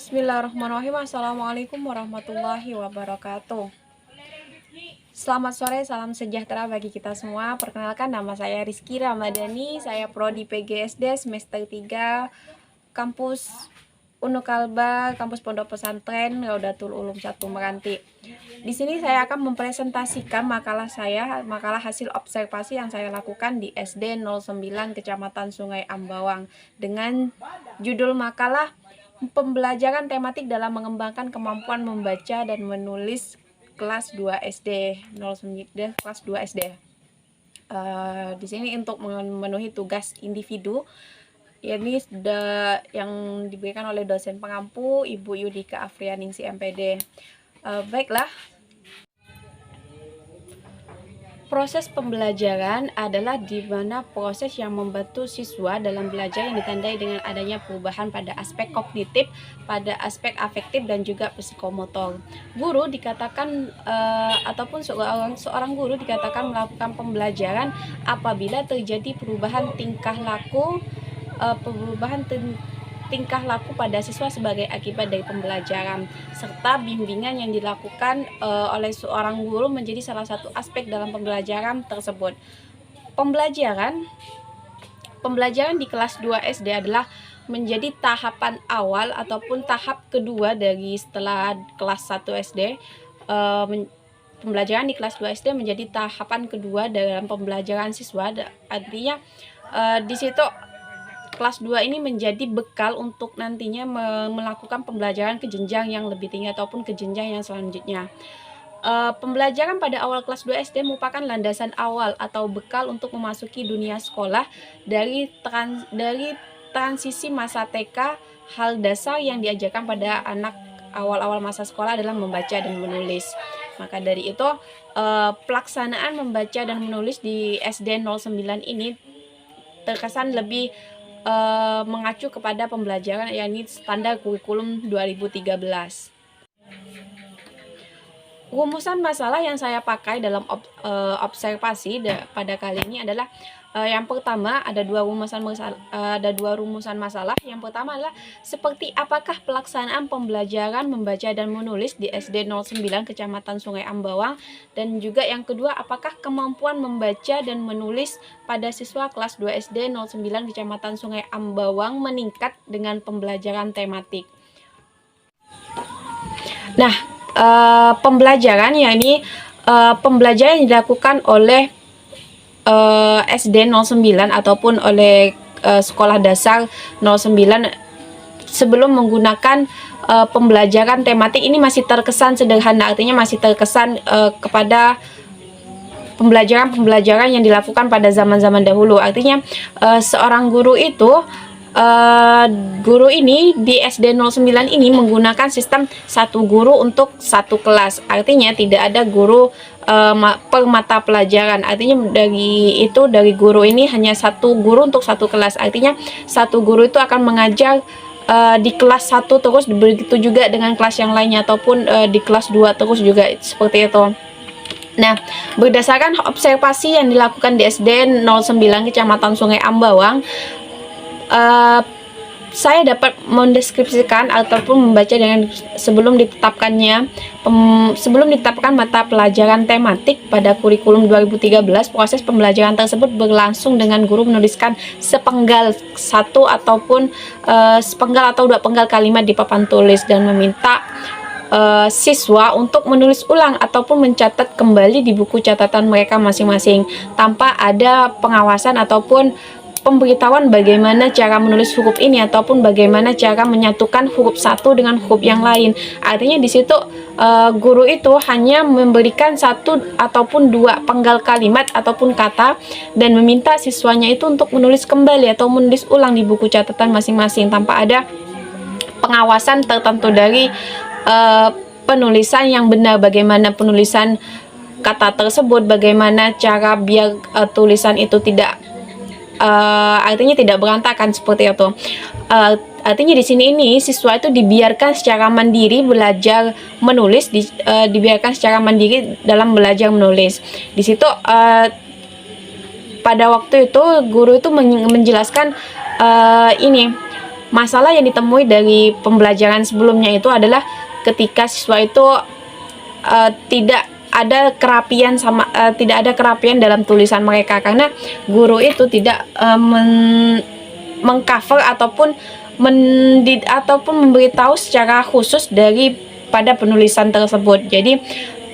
Bismillahirrahmanirrahim. Assalamualaikum warahmatullahi wabarakatuh. Selamat sore, salam sejahtera bagi kita semua. Perkenalkan, nama saya Rizky Ramadhani. Saya prodi PGSD semester 3 kampus Unukalba, kampus Pondok Pesantren Raudatul Ulum 1 Meranti. Di sini saya akan mempresentasikan makalah hasil observasi yang saya lakukan di SD 09 Kecamatan Sungai Ambawang dengan judul makalah Pembelajaran tematik dalam mengembangkan kemampuan membaca dan menulis kelas 2 SD 09 kelas 2 SD. Di sini untuk memenuhi tugas individu ini yang diberikan oleh dosen pengampu Ibu Yudika Afrianingsi MPD. Baiklah. Proses pembelajaran adalah di mana proses yang membantu siswa dalam belajar yang ditandai dengan adanya perubahan pada aspek kognitif, pada aspek afektif dan juga psikomotor. Guru dikatakan ataupun seorang guru dikatakan melakukan pembelajaran apabila terjadi perubahan tingkah laku pada siswa sebagai akibat dari pembelajaran, serta bimbingan yang dilakukan oleh seorang guru menjadi salah satu aspek dalam pembelajaran tersebut. Pembelajaran di kelas 2 SD adalah menjadi tahapan awal ataupun tahap kedua dari setelah kelas 1 SD. Pembelajaran di kelas 2 SD menjadi tahapan kedua dalam pembelajaran siswa. Artinya di situ kelas 2 ini menjadi bekal untuk nantinya melakukan pembelajaran ke jenjang yang lebih tinggi ataupun ke jenjang yang selanjutnya. Pembelajaran pada awal kelas 2 SD merupakan landasan awal atau bekal untuk memasuki dunia sekolah dari transisi masa TK. Hal dasar yang diajarkan pada anak awal-awal masa sekolah adalah membaca dan menulis. Maka dari itu pelaksanaan membaca dan menulis di SD 09 ini terkesan lebih mengacu kepada pembelajaran yakni standar kurikulum 2013. Rumusan masalah yang saya pakai dalam observasi pada kali ini adalah yang pertama ada dua rumusan masalah. Yang pertama adalah seperti apakah pelaksanaan pembelajaran membaca dan menulis di SD 09 Kecamatan Sungai Ambawang, dan juga yang kedua apakah kemampuan membaca dan menulis pada siswa kelas 2 SD 09 Kecamatan Sungai Ambawang meningkat dengan pembelajaran tematik. Nah, pembelajaran yakni pembelajaran yang dilakukan oleh SD 09 ataupun oleh sekolah dasar 09 sebelum menggunakan pembelajaran tematik ini masih terkesan sederhana, artinya masih terkesan kepada pembelajaran yang dilakukan pada zaman-zaman dahulu. Artinya seorang guru itu ini di SD 09 ini menggunakan sistem satu guru untuk satu kelas. Artinya tidak ada guru per mata pelajaran. Artinya dari guru ini hanya satu guru untuk satu kelas. Artinya satu guru itu akan mengajar di kelas 1 terus, begitu juga dengan kelas yang lainnya, ataupun di kelas 2 terus juga seperti itu. Nah, berdasarkan observasi yang dilakukan di SD 09 Kecamatan Sungai Ambawang, saya dapat mendeskripsikan ataupun membaca dengan sebelum ditetapkan mata pelajaran tematik pada kurikulum 2013, proses pembelajaran tersebut berlangsung dengan guru menuliskan sepenggal atau dua penggal kalimat di papan tulis dan meminta siswa untuk menulis ulang ataupun mencatat kembali di buku catatan mereka masing-masing tanpa ada pengawasan ataupun pemberitahuan bagaimana cara menulis huruf ini ataupun bagaimana cara menyatukan huruf satu dengan huruf yang lain. Artinya di situ guru itu hanya memberikan satu ataupun dua penggal kalimat ataupun kata dan meminta siswanya itu untuk menulis kembali atau menulis ulang di buku catatan masing-masing tanpa ada pengawasan tertentu dari penulisan yang benar, bagaimana penulisan kata tersebut, bagaimana cara biar tulisan itu artinya tidak berantakan seperti itu. Artinya di sini siswa itu dibiarkan secara mandiri belajar menulis, dibiarkan secara mandiri dalam belajar menulis. Di situ pada waktu itu guru itu menjelaskan masalah yang ditemui dari pembelajaran sebelumnya itu adalah ketika siswa itu tidak ada kerapian tidak ada kerapian dalam tulisan mereka, karena guru itu tidak mengcover ataupun memberitahu secara khusus pada penulisan tersebut. Jadi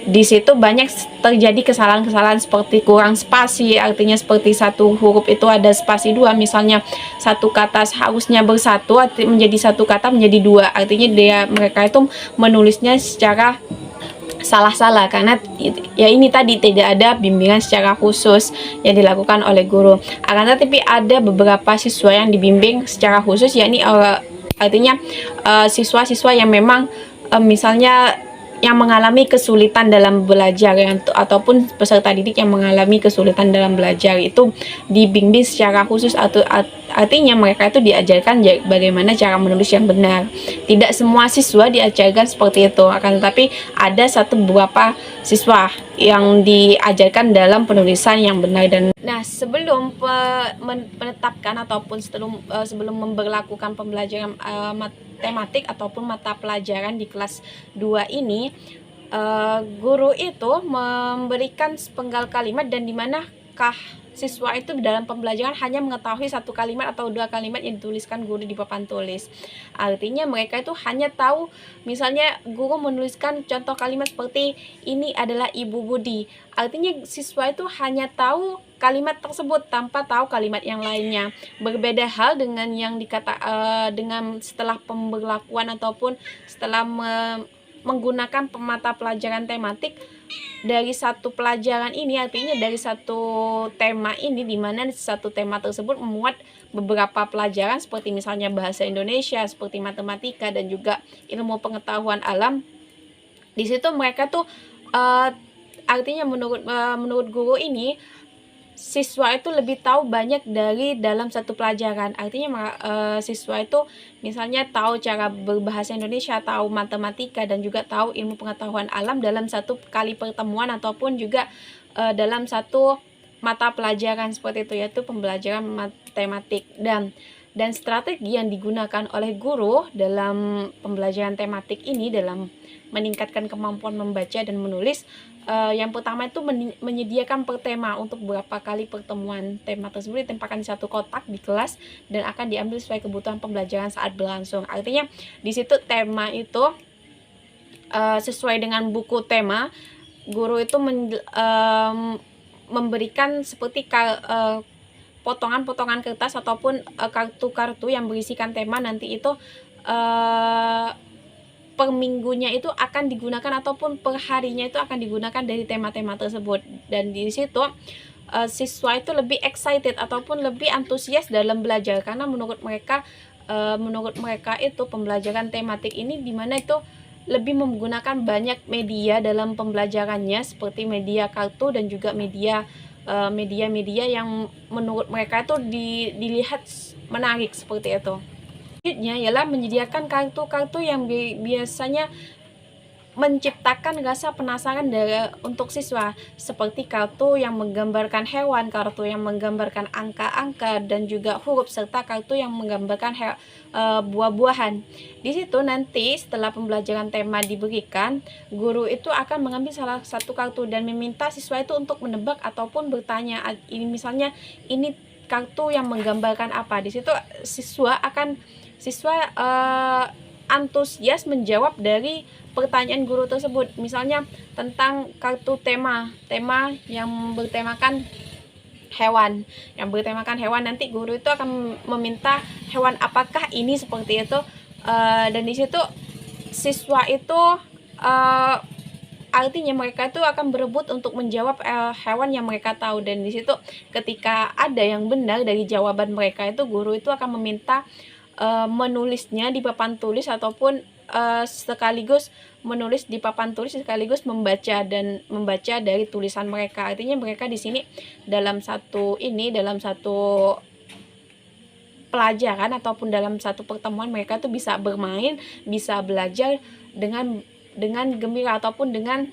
di situ banyak terjadi kesalahan-kesalahan seperti kurang spasi, artinya seperti satu huruf itu ada spasi dua, misalnya satu kata harusnya bersatu menjadi satu kata menjadi dua, artinya mereka itu menulisnya secara salah-salah karena ya ini tadi tidak ada bimbingan secara khusus yang dilakukan oleh guru. Akan tetapi ada beberapa siswa yang dibimbing secara khusus, yakni artinya siswa-siswa yang memang misalnya yang mengalami kesulitan dalam belajar ataupun peserta didik yang mengalami kesulitan dalam belajar itu dibimbing secara khusus, atau artinya mereka itu diajarkan bagaimana cara menulis yang benar. Tidak semua siswa diajarkan seperti itu, akan tetapi ada beberapa siswa yang diajarkan dalam penulisan yang benar. Dan sebelum menetapkan ataupun sebelum memberlakukan pembelajaran matematik ataupun mata pelajaran di kelas 2 ini, guru itu memberikan sepenggal kalimat, dan dimanakah siswa itu dalam pembelajaran hanya mengetahui satu kalimat atau dua kalimat yang dituliskan guru di papan tulis. Artinya mereka itu hanya tahu, misalnya guru menuliskan contoh kalimat seperti ini adalah Ibu Budi, artinya siswa itu hanya tahu kalimat tersebut tanpa tahu kalimat yang lainnya. Berbeda hal dengan yang dengan setelah pemberlakuan ataupun setelah menggunakan mata pelajaran tematik dari satu pelajaran ini, artinya dari satu tema ini, di mana satu tema tersebut memuat beberapa pelajaran seperti misalnya bahasa Indonesia, seperti matematika, dan juga ilmu pengetahuan alam. Di situ mereka tuh artinya menurut guru ini, siswa itu lebih tahu banyak dari dalam satu pelajaran. Artinya siswa itu misalnya tahu cara berbahasa Indonesia, tahu matematika, dan juga tahu ilmu pengetahuan alam dalam satu kali pertemuan ataupun juga dalam satu mata pelajaran seperti itu, yaitu pembelajaran matematik. Dan strategi yang digunakan oleh guru dalam pembelajaran tematik ini dalam meningkatkan kemampuan membaca dan menulis, yang pertama itu menyediakan per tema untuk beberapa kali pertemuan. Tema tersebut ditempatkan di satu kotak di kelas dan akan diambil sesuai kebutuhan pembelajaran saat berlangsung. Artinya di situ tema itu sesuai dengan buku tema, guru itu memberikan seperti potongan-potongan kertas ataupun kartu-kartu yang berisikan tema. Nanti itu per minggunya itu akan digunakan ataupun per harinya itu akan digunakan dari tema-tema tersebut. Dan di situ siswa itu lebih excited ataupun lebih antusias dalam belajar, karena menurut mereka itu pembelajaran tematik ini dimana itu lebih menggunakan banyak media dalam pembelajarannya, seperti media kartu dan juga media yang menurut mereka itu dilihat menarik seperti itu. Selanjutnya ialah menyediakan kartu-kartu yang biasanya menciptakan rasa penasaran untuk siswa, seperti kartu yang menggambarkan hewan, kartu yang menggambarkan angka-angka, dan juga huruf, serta kartu yang menggambarkan buah-buahan. Di situ nanti setelah pembelajaran tema diberikan, guru itu akan mengambil salah satu kartu dan meminta siswa itu untuk menebak ataupun bertanya. Ini misalnya ini kartu yang menggambarkan apa. Di situ siswa antusias menjawab dari pertanyaan guru tersebut. Misalnya tentang kartu tema yang bertemakan hewan. Nanti guru itu akan meminta hewan apakah ini, seperti itu. Dan di situ siswa itu artinya mereka itu akan berebut untuk menjawab hewan yang mereka tahu. Dan di situ ketika ada yang benar dari jawaban mereka itu, guru itu akan meminta menulisnya di papan tulis ataupun sekaligus menulis di papan tulis sekaligus membaca dari tulisan mereka. Artinya mereka di sini dalam satu pelajaran ataupun dalam satu pertemuan mereka tuh bisa bermain, bisa belajar dengan gembira ataupun dengan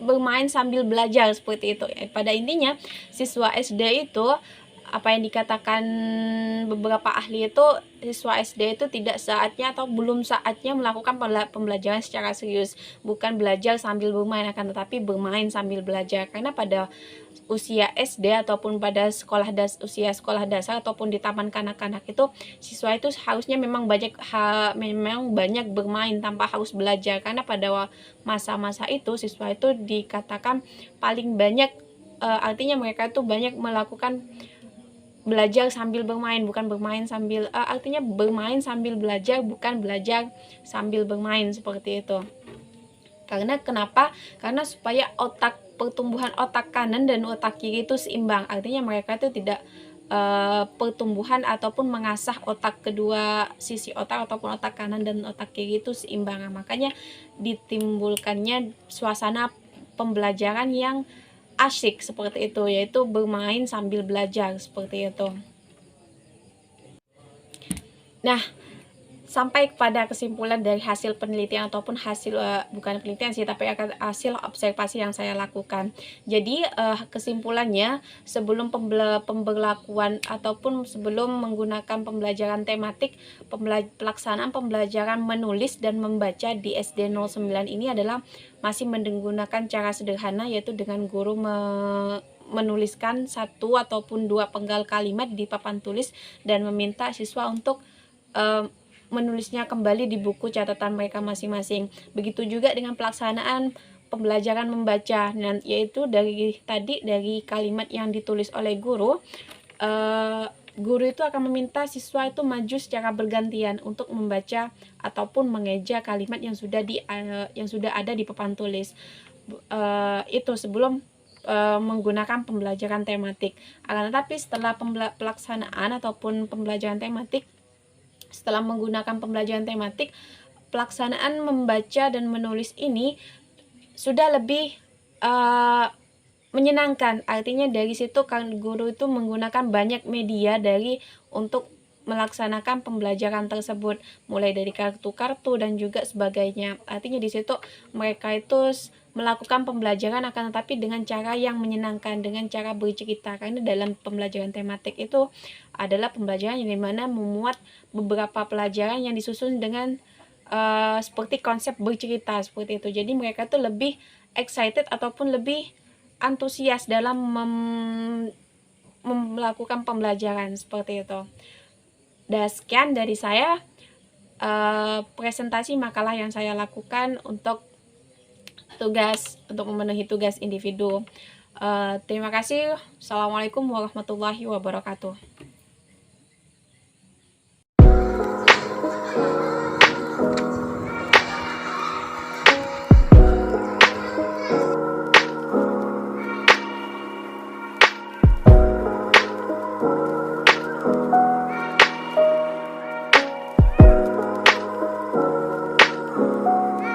bermain sambil belajar seperti itu. Pada intinya siswa SD itu apa yang dikatakan beberapa ahli itu, siswa SD itu tidak saatnya atau belum saatnya melakukan pembelajaran secara serius, bukan belajar sambil bermain, akan tetapi bermain sambil belajar. Karena pada usia SD ataupun pada usia sekolah dasar ataupun di taman kanak-kanak itu, siswa itu harusnya memang banyak bermain tanpa harus belajar. Karena pada masa-masa itu siswa itu dikatakan paling banyak, artinya mereka itu banyak melakukan belajar sambil bermain, bukan bermain sambil artinya bermain sambil belajar, bukan belajar sambil bermain, seperti itu. Karena kenapa? Karena supaya pertumbuhan otak kanan dan otak kiri itu seimbang. Artinya mereka itu tidak pertumbuhan ataupun mengasah otak, kedua sisi otak ataupun otak kanan dan otak kiri itu seimbang. Makanya ditimbulkannya suasana pembelajaran yang asyik seperti itu, yaitu bermain sambil belajar, seperti itu. Nah, sampai kepada kesimpulan dari hasil penelitian ataupun hasil bukan penelitian sih, tapi hasil observasi yang saya lakukan. Jadi kesimpulannya, sebelum pemberlakuan ataupun sebelum menggunakan pembelajaran tematik, pelaksanaan pembelajaran menulis dan membaca di SD 09 ini adalah masih menggunakan cara sederhana, yaitu dengan guru menuliskan satu ataupun dua penggal kalimat di papan tulis dan meminta siswa untuk menulisnya kembali di buku catatan mereka masing-masing. Begitu juga dengan pelaksanaan pembelajaran membaca, yaitu dari kalimat yang ditulis oleh guru, guru itu akan meminta siswa itu maju secara bergantian untuk membaca ataupun mengeja kalimat yang sudah ada di papan tulis. Itu sebelum menggunakan pembelajaran tematik. Akan tetapi setelah pelaksanaan ataupun pembelajaran tematik, setelah menggunakan pembelajaran tematik, pelaksanaan membaca dan menulis ini sudah lebih menyenangkan. Artinya dari situ kan guru itu menggunakan banyak media untuk melaksanakan pembelajaran tersebut, mulai dari kartu-kartu dan juga sebagainya. Artinya di situ mereka itu melakukan pembelajaran, akan tetapi dengan cara yang menyenangkan, dengan cara bercerita. Karena dalam pembelajaran tematik itu adalah pembelajaran yang dimana memuat beberapa pelajaran yang disusun dengan seperti konsep bercerita, seperti itu. Jadi mereka tuh lebih excited ataupun lebih antusias dalam melakukan pembelajaran, seperti itu. Dan sekian dari saya presentasi makalah yang saya lakukan untuk memenuhi tugas individu. Terima kasih. Assalamualaikum warahmatullahi wabarakatuh.